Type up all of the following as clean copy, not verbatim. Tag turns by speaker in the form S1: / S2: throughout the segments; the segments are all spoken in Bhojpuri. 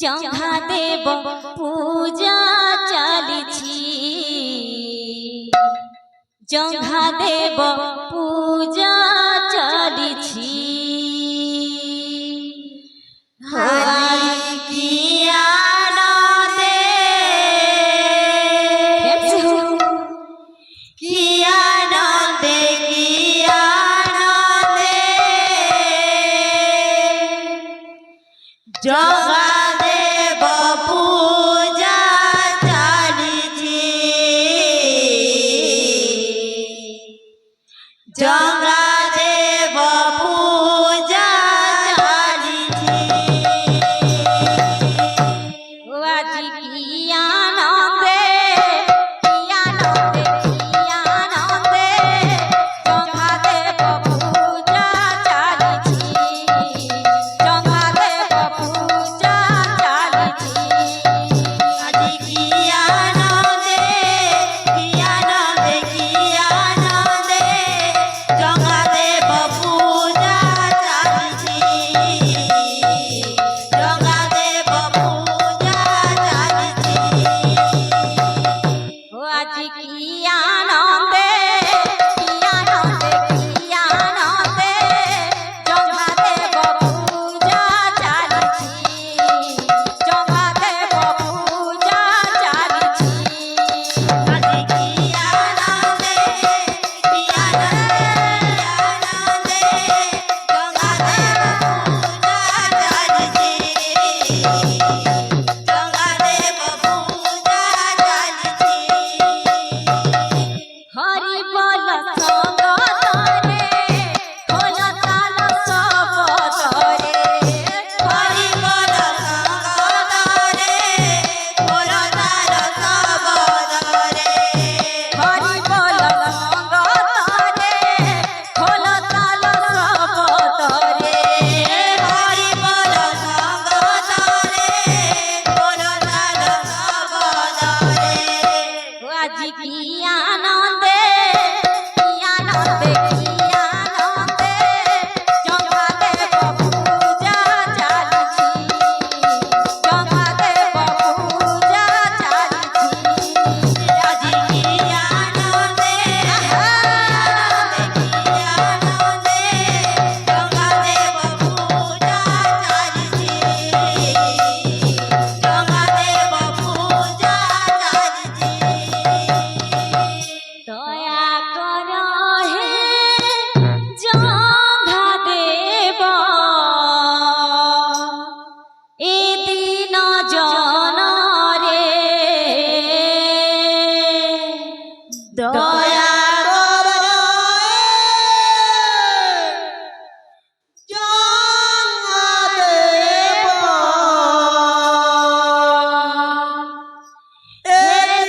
S1: जंघा देव पूजा चालिछि जंघा देव पूजा चालिछि हरि किया नदे किया नदे किया नदे जंघा जंघा देव पूजा चालिछि आज किया नंदे जंघा देव पूजा चालिछि जंघा देव पूजा चालिछि आज किया नंदे किया नंदे किया नंदे जंघा देव पूजा चालिछि जंघा देव पूजा चालिछि आज किया नंदे जंघा देव पूजा चालिछि जंघा देव पूजा चालिछि आज किया नंदे किया नंदे जंघा देव पूजा चालिछि जंघा देव पूजा चालिछि हरि बोल संग तरे खोल ताल सब तरे हरि बोल संग तरे खोल ताल सब तरे हरि बोल संग तरे खोल ताल सब तरे हरि बोल संग तरे खोल ताल सब तरे आज किया नंदे जंघा देव पूजा चालिछि जंघा देव पूजा चालिछि आज किया नंदे जंघा देव पूजा चालिछि जंघा देव पूजा चालिछि दया करो हे जंघा देव ए दिन जन रे दया करो जंघा देव ए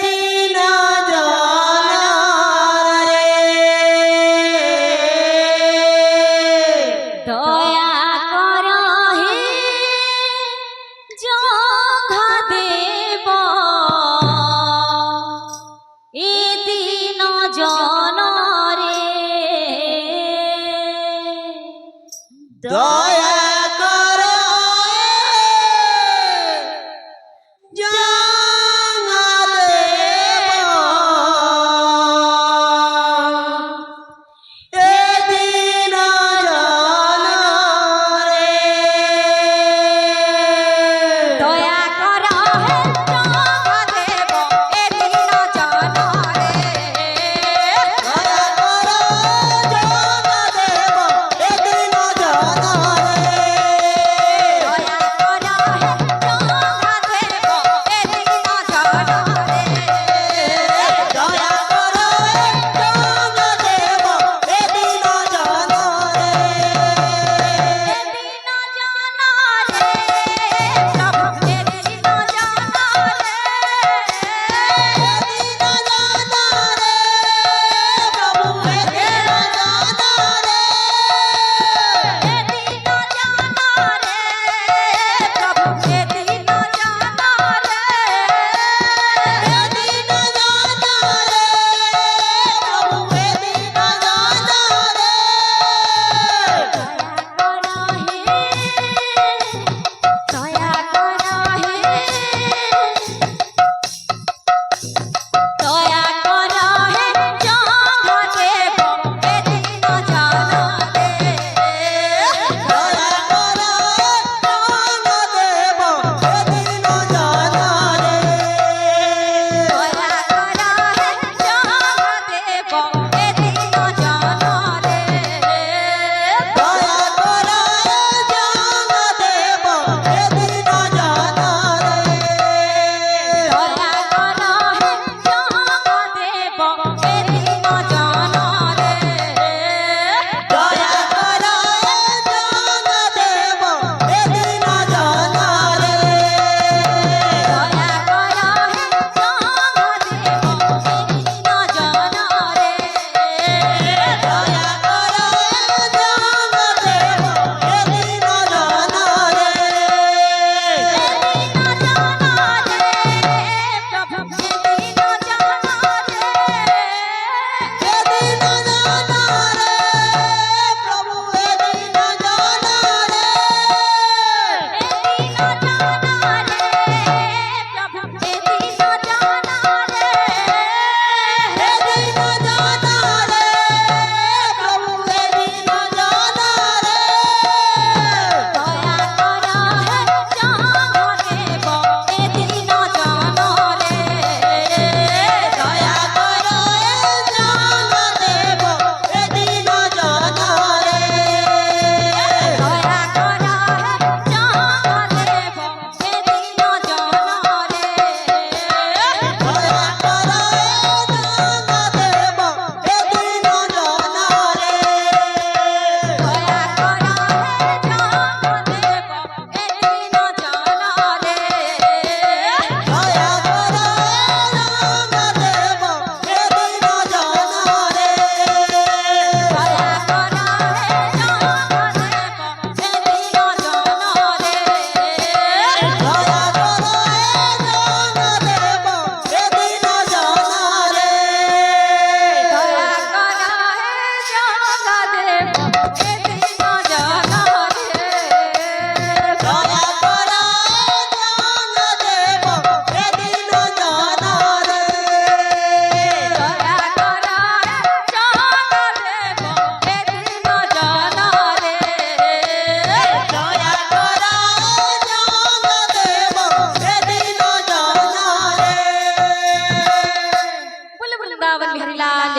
S1: दिन जन रे दया करो हे जंघा देव ए दिन जन रे
S2: दया करो जंघा देव ए दिन जन रे
S1: दया करो हे जंघा देव ए दिन जन रे লাল